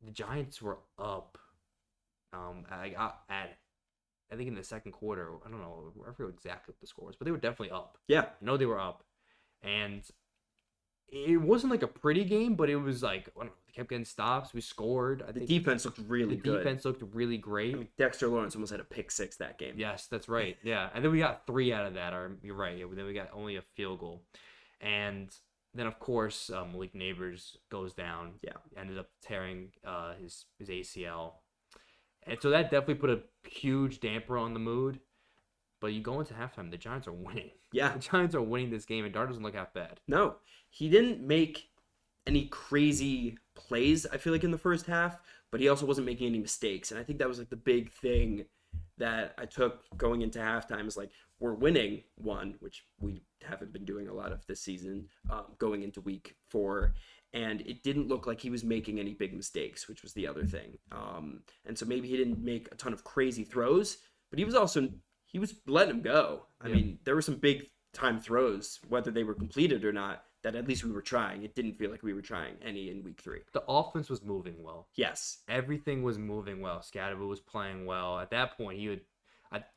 the Giants were up. I think in the second quarter. I don't know. I forget exactly what the score was, but they were definitely up. Yeah. I know they were up. And it wasn't like a pretty game, but it was like, I don't know, they kept getting stops. We scored. The defense looked really good. The defense looked really great. Dexter Lawrence almost had a pick 6 that game. Yes, that's right. Yeah. And then we got 3 out of that. You're right. Yeah, then we got only a field goal. And then, of course, Malik Neighbors goes down. Yeah. Ended up tearing his ACL. And so that definitely put a huge damper on the mood. But you go into halftime, the Giants are winning. Yeah. The Giants are winning this game, and Dart doesn't look half bad. No. He didn't make any crazy plays, I feel like, in the first half, but he also wasn't making any mistakes. And I think that was the big thing that I took going into halftime is we're winning one, which we haven't been doing a lot of this season, going into week 4. And it didn't look like he was making any big mistakes, which was the other thing. And so maybe he didn't make a ton of crazy throws, but he was letting him go. I mean, there were some big time throws, whether they were completed or not, that at least we were trying. It didn't feel like we were trying any in week 3. The offense was moving well. Yes. Everything was moving well. Scatterbo was playing well. At that point,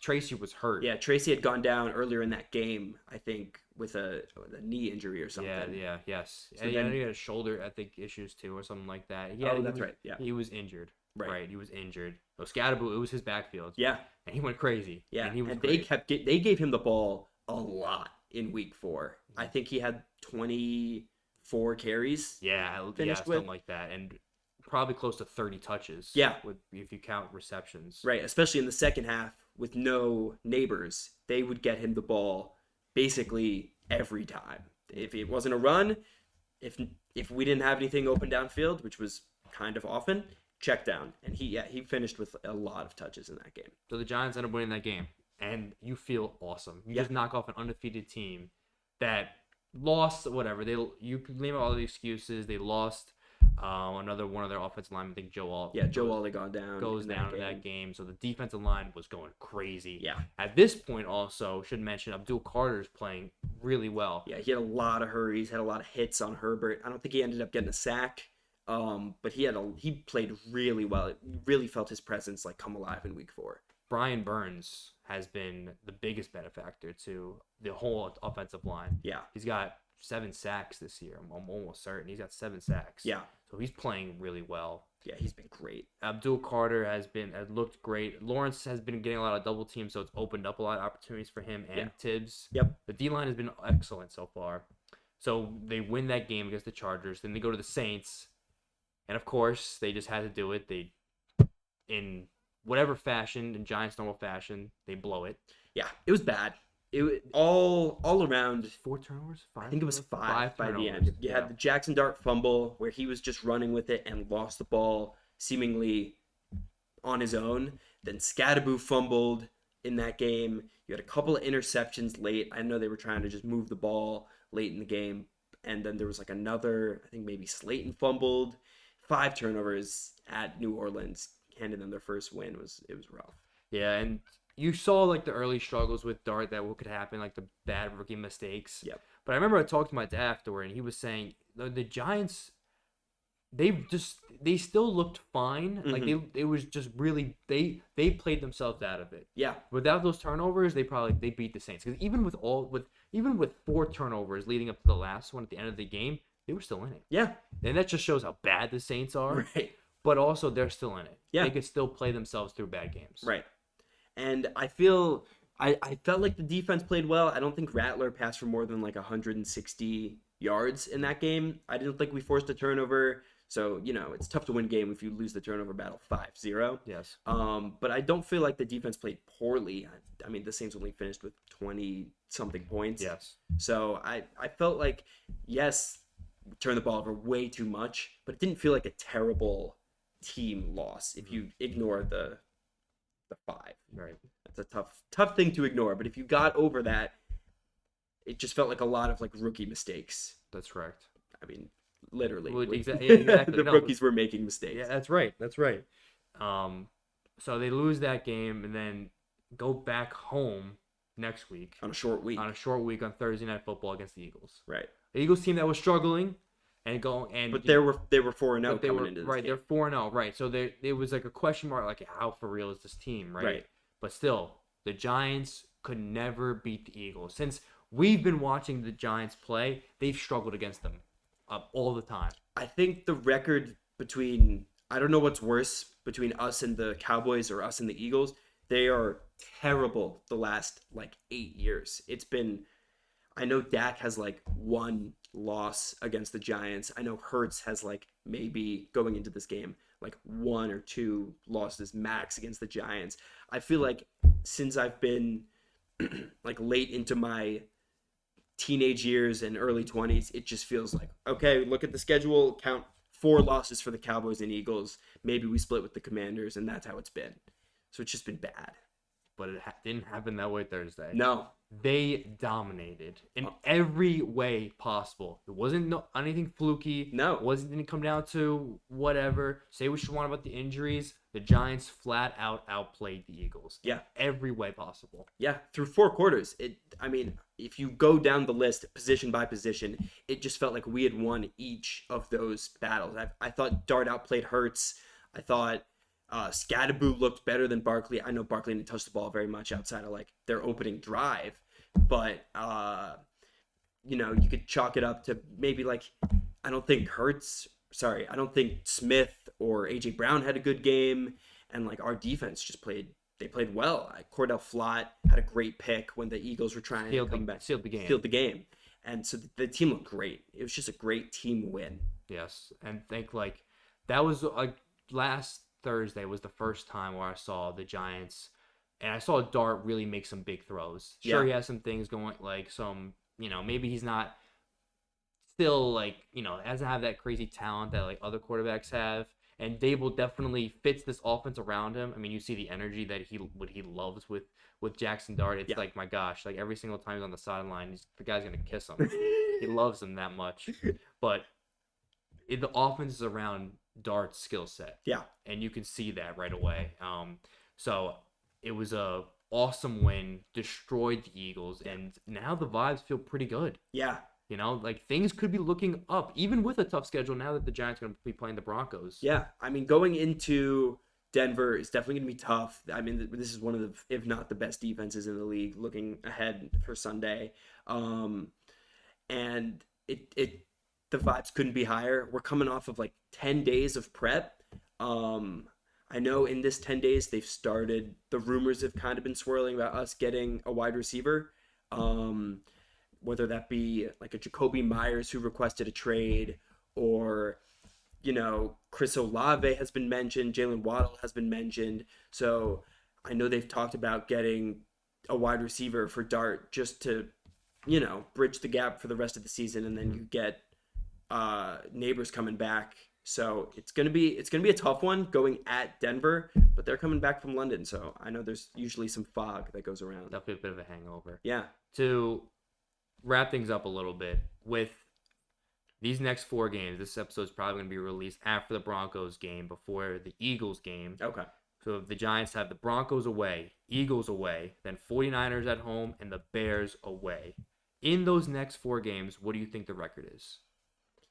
Tracy was hurt. Yeah, Tracy had gone down earlier in that game, I think, with a knee injury or something. Yes. So and he had shoulder, I think, issues too or something like that. That's right. Yeah. He was injured. Right. He was injured. So Scatterbo, it was his backfield. Yeah. And he went crazy. Yeah. And they gave him the ball a lot in week 4. I think he had 24 carries. Yeah, something like that. And probably close to 30 touches. Yeah. If you count receptions. Right. Especially in the second half with no Neighbors, they would get him the ball basically every time. If it wasn't a run, if we didn't have anything open downfield, which was kind of often, check down. And he finished with a lot of touches in that game. So the Giants ended up winning that game. And you feel awesome. You just knock off an undefeated team that lost whatever. You can name all the excuses. They lost another one of their offensive linemen. I think Joe Alt. Yeah, Joe Alt goes down in that game. So the defensive line was going crazy. Yeah. At this point, also should mention Abdul Carter's playing really well. Yeah, he had a lot of hurries, had a lot of hits on Herbert. I don't think he ended up getting a sack. But he played really well. It really felt his presence come alive in week 4. Brian Burns has been the biggest benefactor to the whole offensive line. Yeah. He's got 7 sacks this year. I'm almost certain he's got 7 sacks. Yeah. So he's playing really well. Yeah, he's been great. Abdul Carter has looked great. Lawrence has been getting a lot of double teams, so it's opened up a lot of opportunities for him and Tibbs. Yep. The D-line has been excellent so far. So they win that game against the Chargers. Then they go to the Saints. And, of course, they just had to do it. In whatever fashion, in Giants' normal fashion, they blow it. Yeah, it was bad. all around. 4 turnovers? I think it was five by the turnovers. end. You had the Jackson Dart fumble where he was just running with it and lost the ball seemingly on his own. Then Scadaboo fumbled in that game. You had a couple of interceptions late. I know they were trying to just move the ball late in the game. And then there was like another, I think maybe Slayton fumbled. 5 turnovers at New Orleans, handing them their first win. It was rough. Yeah, and you saw like the early struggles with Dart, that what could happen, like the bad rookie mistakes. Yep. But I remember I talked to my dad afterward, and he was saying the Giants, they still looked fine. Mm-hmm. Like it was just really they played themselves out of it. Yeah. Without those turnovers, they beat the Saints, because even with 4 turnovers leading up to the last one at the end of the game, they were still in it. Yeah. And that just shows how bad the Saints are. Right. But also they're still in it. Yeah. They could still play themselves through bad games. Right. And I felt like the defense played well. I don't think Rattler passed for more than like 160 yards in that game. I didn't think we forced a turnover. So, it's tough to win a game if you lose the turnover battle 5-0. Yes. But I don't feel like the defense played poorly. I mean, the Saints only finished with 20-something points. Yes. So I felt like, yes, we turned the ball over way too much, but it didn't feel like a terrible team loss if you ignore the 5. Right. That's a tough thing to ignore. But if you got over that, it just felt like a lot of like rookie mistakes. That's correct. I mean, literally. Well, exactly. The rookies were making mistakes. Yeah, that's right. That's right. So they lose that game and then go back home next week. On a short week on Thursday Night Football against the Eagles. Right. The Eagles team that was struggling but they were 4-0 coming into this right. game. They're 4-0. Right. So it was like a question mark, like how for real is this team, right? Right. But still, the Giants could never beat the Eagles. Since we've been watching the Giants play, they've struggled against them all the time. I think the record between, I don't know what's worse, between us and the Cowboys or us and the Eagles, they are terrible the last like 8 years. It's been, I know Dak has like 1 loss against the Giants. I know Hurts has like maybe going into this game like 1 or 2 losses max against the Giants. I feel like since I've been like late into my teenage years and early 20s, it just feels like, okay, look at the schedule, count 4 losses for the Cowboys and Eagles. Maybe we split with the Commanders, and that's how it's been. So it's just been bad. But it didn't happen that way Thursday. No. They dominated in every way possible. It wasn't anything fluky. No. It didn't come down to whatever. Say what you want about the injuries. The Giants flat out outplayed the Eagles. Yeah. Every way possible. Yeah. Through 4 quarters. If you go down the list position by position, it just felt like we had won each of those battles. I thought Dart outplayed Hurts. I thought Scadaboo looked better than Barkley. I know Barkley didn't touch the ball very much outside of like their opening drive, but you could chalk it up to maybe like, I don't think Smith or AJ Brown had a good game, and like our defense just played well. Cordell Flott had a great pick when the Eagles were trying to come back, sealed the game, and so the team looked great. It was just a great team win. Yes, and think like that was like last Thursday was the first time where I saw the Giants, and I saw Dart really make some big throws. Sure, yeah. He has some things going, like some, maybe he's not still like, doesn't have that crazy talent that like other quarterbacks have. And Dable definitely fits this offense around him. I mean, you see the energy that he loves with Jackson Dart. It's like, my gosh, like every single time he's on the sideline, the guy's gonna kiss him. He loves him that much. But the offense is around Dart's skill set. Yeah. And you can see that right away. So it was a awesome win, destroyed the Eagles, and now the vibes feel pretty good. Yeah. Like things could be looking up, even with a tough schedule now that the Giants are going to be playing the Broncos. Yeah. I mean, going into Denver is definitely going to be tough. I mean, this is one of the, if not the best defenses in the league looking ahead for Sunday. And the vibes couldn't be higher. We're coming off of like 10 days of prep. I know in this 10 days they've started, the rumors have kind of been swirling about us getting a wide receiver. Whether that be like a Jacoby Myers who requested a trade, or, Chris Olave has been mentioned, Jalen Waddle has been mentioned. So I know they've talked about getting a wide receiver for Dart just to, bridge the gap for the rest of the season, and then you get Neighbors coming back. So it's gonna be a tough one going at Denver, but they're coming back from London, so I know there's usually some fog that goes around. Definitely a bit of a hangover. Yeah. To wrap things up a little bit with these next 4 games, this episode is probably going to be released after the Broncos game, before the Eagles game. Okay. So the Giants have the Broncos away, Eagles away, then 49ers at home, and the Bears away. In those next 4 games, what do you think the record is?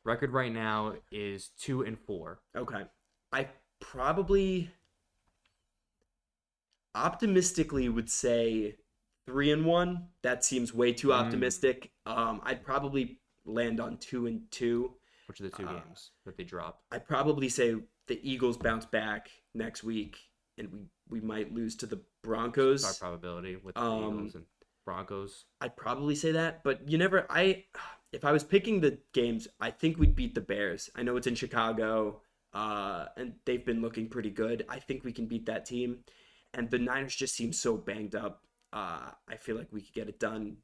Record right now is 2-4. Okay. I probably optimistically would say 3-1. That seems way too optimistic. I'd probably land on 2-2. Which are the 2 games that they drop? I'd probably say the Eagles bounce back next week, and we might lose to the Broncos. Our probability with the Eagles and Broncos. I'd probably say that, but if I was picking the games, I think we'd beat the Bears. I know it's in Chicago, and they've been looking pretty good. I think we can beat that team, and the Niners just seem so banged up. I feel like we could get it done,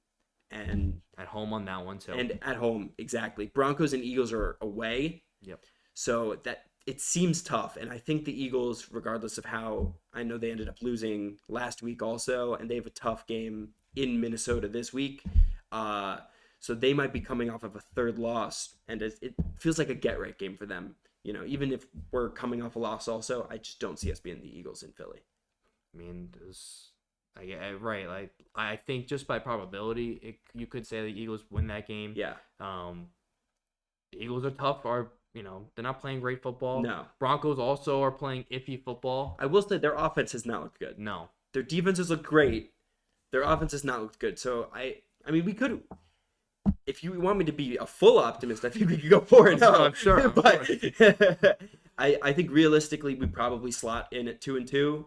and at home on that one too. And at home, exactly. Broncos and Eagles are away. Yep. So that it seems tough, and I think the Eagles, regardless of how, I know they ended up losing last week also, and they have a tough game in Minnesota this week. So they might be coming off of a 3rd loss, and it feels like a get-right game for them. Even if we're coming off a loss also, I just don't see us being the Eagles in Philly. I mean, right. Like, I think just by probability, you could say the Eagles win that game. Yeah. The Eagles are tough. They're not playing great football. No. Broncos also are playing iffy football. I will say their offense has not looked good. No. Their defenses look great. Their offense has not looked good. So I mean, we could. If you want me to be a full optimist, I think we could go 4-0. I'm sure. But I think realistically, we probably slot in at 2-2.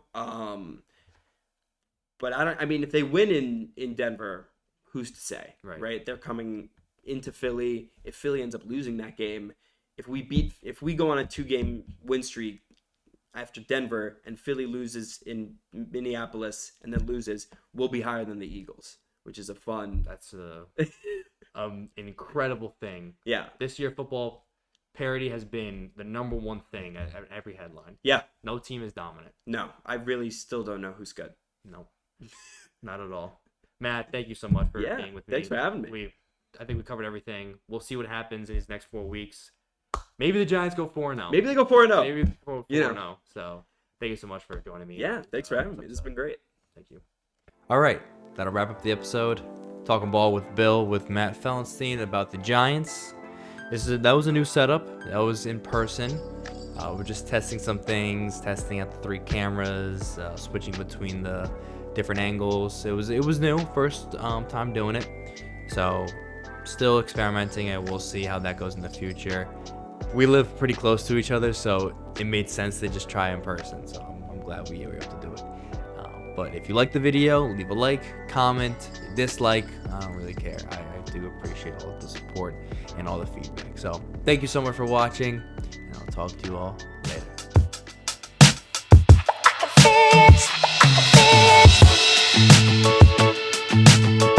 But I mean, if they win in Denver, who's to say? Right? They're coming into Philly. If Philly ends up losing that game, if we go on a 2-game win streak after Denver and Philly loses in Minneapolis and then loses, we'll be higher than the Eagles, which is a fun. That's an incredible thing. Yeah. This year, football parity has been the number one thing at every headline. Yeah. No team is dominant. No, I really still don't know who's good. No, not at all. Matt, thank you so much for being with me. Thanks for having me. I think we covered everything. We'll see what happens in these next 4 weeks. Maybe the Giants go 4-0. Maybe they go 4-0. Maybe 4-0. So thank you so much for joining me. Yeah, thanks for having me. This has been great. Thank you. All right, that'll wrap up the episode. Talking ball with Bill, with Matt Felenstein about the Giants. That was a new setup. That was in person. We're just testing some things, testing out the 3 cameras, switching between the different angles. It was new, first time doing it. So still experimenting, and we'll see how that goes in the future. We live pretty close to each other, so it made sense to just try in person. So I'm glad we were able to do it. But if you like the video, leave a like, comment, dislike. I don't really care. I do appreciate all of the support and all the feedback. So thank you so much for watching, and I'll talk to you all later.